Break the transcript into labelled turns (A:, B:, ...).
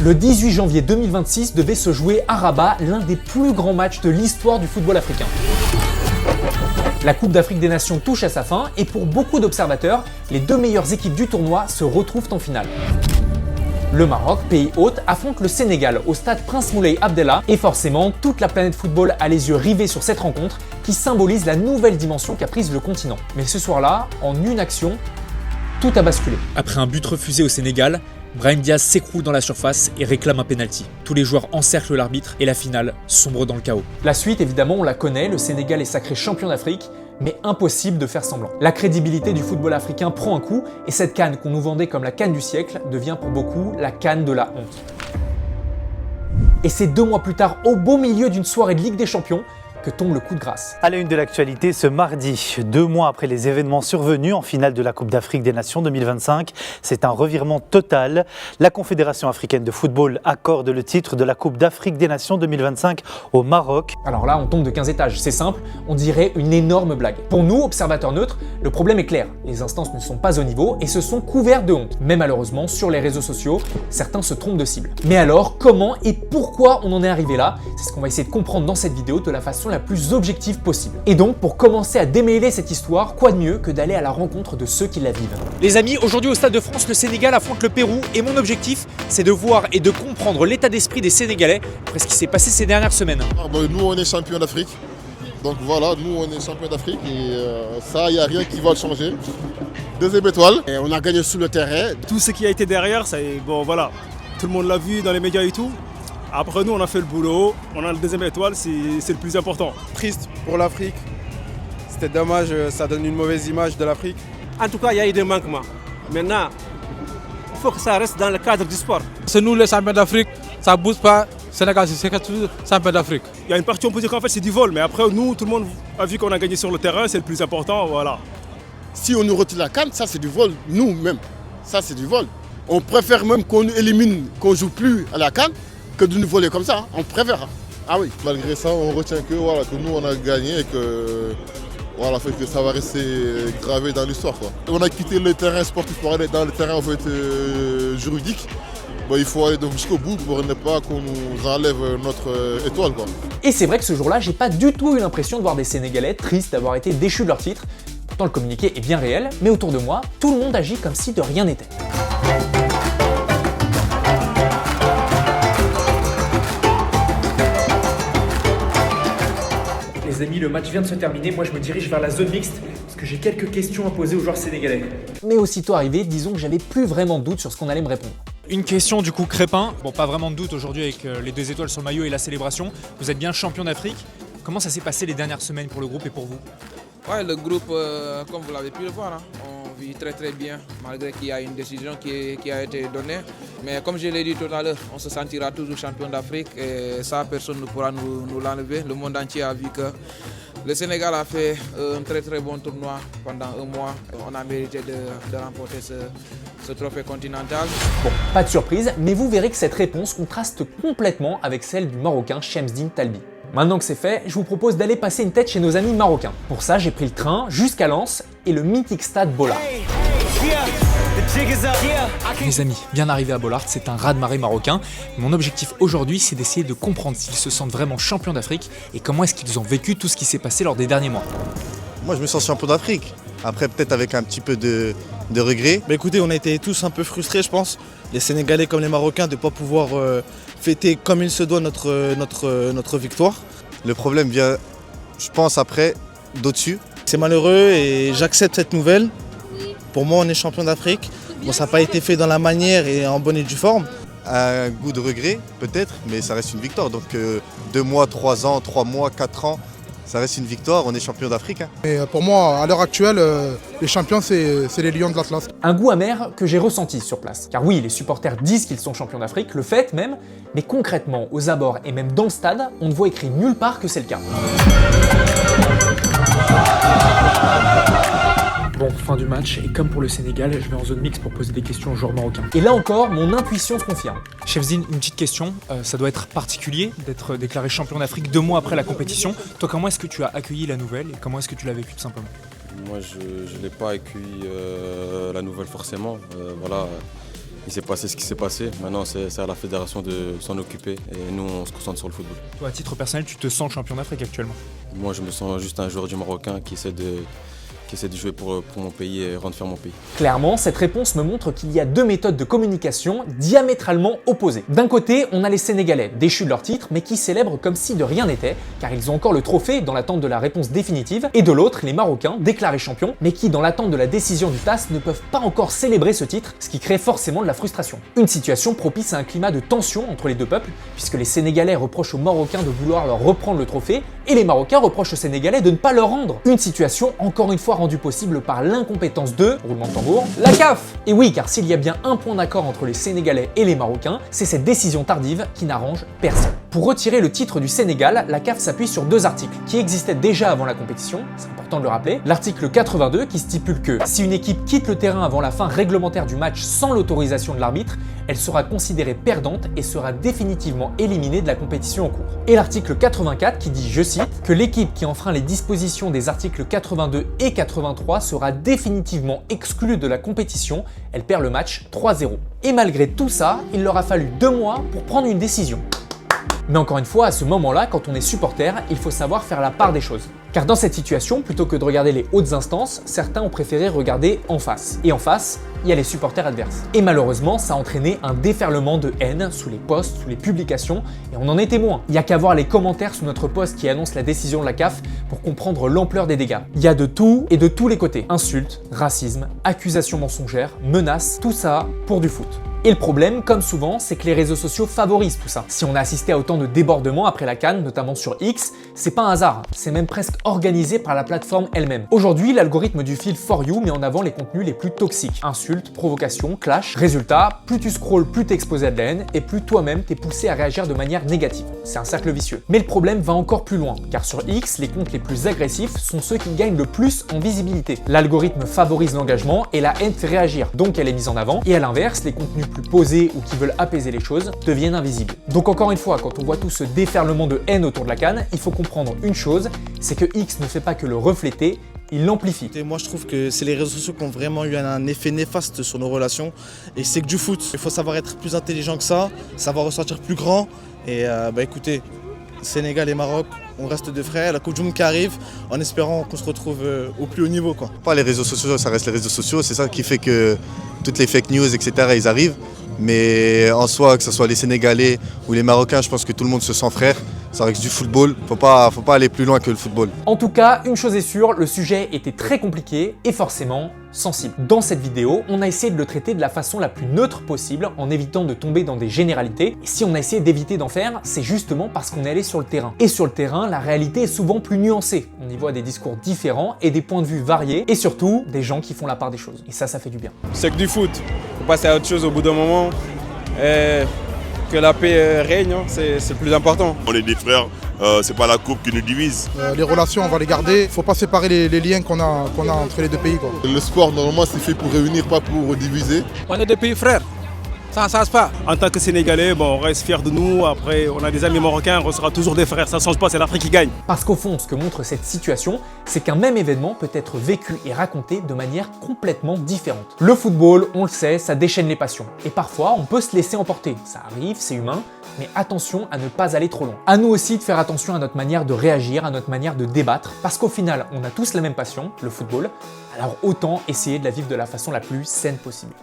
A: Le 18 janvier 2026 devait se jouer à Rabat, l'un des plus grands matchs de l'histoire du football africain. La Coupe d'Afrique des Nations touche à sa fin et pour beaucoup d'observateurs, les deux meilleures équipes du tournoi se retrouvent en finale. Le Maroc, pays hôte, affronte le Sénégal au stade Prince Moulay Abdellah et forcément, toute la planète football a les yeux rivés sur cette rencontre qui symbolise la nouvelle dimension qu'a prise le continent. Mais ce soir-là, en une action, tout a basculé. Après un but refusé au Sénégal, Brahim Diaz s'écroule dans la surface et réclame un penalty. Tous les joueurs encerclent l'arbitre et la finale sombre dans le chaos. La suite, évidemment, on la connaît, le Sénégal est sacré champion d'Afrique, mais impossible de faire semblant. La crédibilité du football africain prend un coup et cette CAN qu'on nous vendait comme la CAN du siècle devient pour beaucoup la CAN de la honte. Et c'est 2 mois plus tard, au beau milieu d'une soirée de Ligue des Champions, que tombe le coup de grâce.
B: À la une de l'actualité, ce mardi, 2 mois après les événements survenus en finale de la Coupe d'Afrique des Nations 2025, c'est un revirement total. La Confédération africaine de football accorde le titre de la Coupe d'Afrique des Nations 2025 au Maroc.
A: Alors là, on tombe de 15 étages, c'est simple, on dirait une énorme blague. Pour nous, observateurs neutres, le problème est clair. Les instances ne sont pas au niveau et se sont couverts de honte. Mais malheureusement, sur les réseaux sociaux, certains se trompent de cible. Mais alors, comment et pourquoi on en est arrivé là? C'est ce qu'on va essayer de comprendre dans cette vidéo de la façon la plus objective possible. Et donc, pour commencer à démêler cette histoire, quoi de mieux que d'aller à la rencontre de ceux qui la vivent. Les amis, aujourd'hui au Stade de France, le Sénégal affronte le Pérou et mon objectif, c'est de voir et de comprendre l'état d'esprit des Sénégalais après ce qui s'est passé ces dernières semaines.
C: Nous, on est champions d'Afrique. Donc voilà, nous, on est champions d'Afrique et ça, il n'y a rien qui va le changer. 2e étoile. Et on a gagné sur le terrain.
D: Tout ce qui a été derrière, ça est, bon voilà, tout le monde l'a vu dans les médias et tout. Après nous, on a fait le boulot, on a le 2e étoile, c'est le plus important.
E: Triste pour l'Afrique, c'était dommage, ça donne une mauvaise image de l'Afrique.
F: En tout cas, il y a eu des manquements. Maintenant, il faut que ça reste dans le cadre du sport.
G: C'est nous les champions d'Afrique, ça ne bouge pas. Sénégal, c'est toujours champion d'Afrique.
D: Il y a une partie, on peut dire qu'en fait, c'est du vol, mais après, nous, tout le monde a vu qu'on a gagné sur le terrain, c'est le plus important, voilà.
C: Si on nous retire la CAN, ça c'est du vol, nous-mêmes. Ça c'est du vol. On préfère même qu'on nous élimine, qu'on ne joue plus à la CAN, que de nous voler comme ça, hein. On préfère. Ah oui.
H: Malgré ça, on retient que nous on a gagné et que, que ça va rester gravé dans l'histoire. On a quitté le terrain sportif pour aller dans le terrain juridique. Il faut aller jusqu'au bout pour ne pas qu'on nous enlève notre étoile.
A: Et c'est vrai que ce jour-là, j'ai pas du tout eu l'impression de voir des Sénégalais tristes d'avoir été déchus de leur titre. Pourtant, le communiqué est bien réel, mais autour de moi, tout le monde agit comme si de rien n'était. Les amis, le match vient de se terminer, moi je me dirige vers la zone mixte parce que j'ai quelques questions à poser aux joueurs sénégalais. Mais aussitôt arrivé, disons que j'avais plus vraiment de doute sur ce qu'on allait me répondre. Une question du coup Crépin, bon pas vraiment de doute aujourd'hui avec les 2 étoiles sur le maillot et la célébration, vous êtes bien champion d'Afrique, comment ça s'est passé les dernières semaines pour le groupe et pour vous?
I: Ouais, le groupe, comme vous l'avez pu le voir, on vit très très bien, malgré qu'il y a une décision qui a été donnée. Mais comme je l'ai dit tout à l'heure, on se sentira toujours champion d'Afrique et ça, personne ne pourra nous l'enlever. Le monde entier a vu que le Sénégal a fait un très très bon tournoi pendant 1 mois. On a mérité de remporter ce trophée continental.
A: Bon, pas de surprise, mais vous verrez que cette réponse contraste complètement avec celle du Marocain Chemsdine Talbi. Maintenant que c'est fait, je vous propose d'aller passer une tête chez nos amis marocains. Pour ça, j'ai pris le train jusqu'à Lens et le mythique stade Bollaert. Les amis, bien arrivé à Bollaert, c'est un raz-de-marée marocain. Mon objectif aujourd'hui, c'est d'essayer de comprendre s'ils se sentent vraiment champions d'Afrique et comment est-ce qu'ils ont vécu tout ce qui s'est passé lors des derniers mois.
J: Moi, je me sens champion d'Afrique. Après, peut-être avec un petit peu de regret.
K: Mais écoutez, on a été tous un peu frustrés, je pense. Les Sénégalais comme les Marocains, de ne pas pouvoir fêter comme il se doit notre victoire.
J: Le problème vient, je pense, après, d'au-dessus.
K: C'est malheureux et j'accepte cette nouvelle. Pour moi, on est champion d'Afrique. Bon, ça n'a pas été fait dans la manière et en bonne et due forme.
J: Un goût de regret, peut-être, mais ça reste une victoire. Donc 2 mois, 3 ans, 3 mois, 4 ans, ça reste une victoire, on est champion d'Afrique.
L: Et pour moi, à l'heure actuelle, les champions, c'est les Lions de l'Atlas.
A: Un goût amer que j'ai ressenti sur place. Car oui, les supporters disent qu'ils sont champions d'Afrique, le fait même, mais concrètement, aux abords et même dans le stade, on ne voit écrit nulle part que c'est le cas. Bon, fin du match, et comme pour le Sénégal, je vais en zone mixte pour poser des questions aux joueurs marocains. Et là encore, mon intuition se confirme. Chefzine, une petite question, ça doit être particulier d'être déclaré champion d'Afrique 2 mois après la compétition. Toi, comment est-ce que tu as accueilli la nouvelle et comment est-ce que tu l'as vécu tout simplement?
E: Moi, je n'ai pas accueilli la nouvelle forcément. Voilà.
M: Il s'est passé ce qui s'est passé. Maintenant, c'est à la fédération de s'en occuper et nous, on se concentre sur le football.
A: Toi, à titre personnel, tu te sens champion d'Afrique actuellement?
M: Moi, je me sens juste un joueur du Marocain qui essaie de jouer pour mon pays et rendre fier mon pays.
A: Clairement, cette réponse me montre qu'il y a deux méthodes de communication diamétralement opposées. D'un côté, on a les Sénégalais, déchus de leur titre, mais qui célèbrent comme si de rien n'était, car ils ont encore le trophée dans l'attente de la réponse définitive, et de l'autre, les Marocains, déclarés champions, mais qui, dans l'attente de la décision du TAS, ne peuvent pas encore célébrer ce titre, ce qui crée forcément de la frustration. Une situation propice à un climat de tension entre les deux peuples, puisque les Sénégalais reprochent aux Marocains de vouloir leur reprendre le trophée, et les Marocains reprochent aux Sénégalais de ne pas leur rendre. Une situation encore une fois rendue possible par l'incompétence de, roulement de tambour, la CAF. Et oui, car s'il y a bien un point d'accord entre les Sénégalais et les Marocains, c'est cette décision tardive qui n'arrange personne. Pour retirer le titre du Sénégal, la CAF s'appuie sur deux articles qui existaient déjà avant la compétition, c'est important de le rappeler. L'article 82 qui stipule que si une équipe quitte le terrain avant la fin réglementaire du match sans l'autorisation de l'arbitre, elle sera considérée perdante et sera définitivement éliminée de la compétition en cours. Et l'article 84 qui dit, je cite, que l'équipe qui enfreint les dispositions des articles 82 et 83 sera définitivement exclue de la compétition, elle perd le match 3-0. Et malgré tout ça, il leur a fallu 2 mois pour prendre une décision. Mais encore une fois, à ce moment-là, quand on est supporter, il faut savoir faire la part des choses. Car dans cette situation, plutôt que de regarder les hautes instances, certains ont préféré regarder en face. Et en face, il y a les supporters adverses. Et malheureusement, ça a entraîné un déferlement de haine sous les posts, sous les publications, et on en est témoin. Il n'y a qu'à voir les commentaires sous notre post qui annonce la décision de la CAF pour comprendre l'ampleur des dégâts. Il y a de tout et de tous les côtés. Insultes, racisme, accusations mensongères, menaces, tout ça pour du foot. Et le problème, comme souvent, c'est que les réseaux sociaux favorisent tout ça. Si on a assisté à autant de débordements après la CAN, notamment sur X, c'est pas un hasard, c'est même presque organisé par la plateforme elle-même. Aujourd'hui, l'algorithme du fil For You met en avant les contenus les plus toxiques. Insultes, provocations, clash. Résultat, plus tu scrolles, plus t'es exposé à de la haine et plus toi-même t'es poussé à réagir de manière négative. C'est un cercle vicieux. Mais le problème va encore plus loin, car sur X, les comptes les plus agressifs sont ceux qui gagnent le plus en visibilité. L'algorithme favorise l'engagement et la haine fait réagir, donc elle est mise en avant, et à l'inverse, les contenus plus posés ou qui veulent apaiser les choses deviennent invisibles. Donc encore une fois, quand on voit tout ce déferlement de haine autour de la CAN, il faut comprendre une chose, c'est que X ne fait pas que le refléter, il l'amplifie.
K: Et moi je trouve que c'est les réseaux sociaux qui ont vraiment eu un effet néfaste sur nos relations et c'est que du foot. Il faut savoir être plus intelligent que ça, savoir ressortir plus grand et écoutez, Sénégal et Maroc, on reste deux frères, la Coupe du Monde qui arrive en espérant qu'on se retrouve au plus haut niveau, quoi.
J: Pas les réseaux sociaux, ça reste les réseaux sociaux, c'est ça qui fait que toutes les fake news, etc., ils arrivent. Mais en soi, que ce soit les Sénégalais ou les Marocains, je pense que tout le monde se sent frère. Ça reste du football, faut pas aller plus loin que le football.
A: En tout cas, une chose est sûre, le sujet était très compliqué et forcément sensible. Dans cette vidéo, on a essayé de le traiter de la façon la plus neutre possible en évitant de tomber dans des généralités. Et si on a essayé d'éviter d'en faire, c'est justement parce qu'on est allé sur le terrain. Et sur le terrain, la réalité est souvent plus nuancée. On y voit des discours différents et des points de vue variés et surtout des gens qui font la part des choses. Et ça fait du bien.
D: C'est que du foot. Faut passer à autre chose au bout d'un moment. Que la paix règne, hein, c'est le plus important.
N: On est des frères, c'est pas la coupe qui nous divise.
L: Les relations, on va les garder. Il ne faut pas séparer les liens qu'on a entre les deux pays, quoi.
H: Le sport, normalement, c'est fait pour réunir, pas pour diviser.
G: On est des pays frères. Ça change pas.
D: En tant que Sénégalais, on reste fiers de nous. Après, on a des amis marocains, on sera toujours des frères. Ça ne change pas, c'est l'Afrique qui gagne.
A: Parce qu'au fond, ce que montre cette situation, c'est qu'un même événement peut être vécu et raconté de manière complètement différente. Le football, on le sait, ça déchaîne les passions. Et parfois, on peut se laisser emporter. Ça arrive, c'est humain. Mais attention à ne pas aller trop loin. À nous aussi de faire attention à notre manière de réagir, à notre manière de débattre. Parce qu'au final, on a tous la même passion, le football. Alors autant essayer de la vivre de la façon la plus saine possible.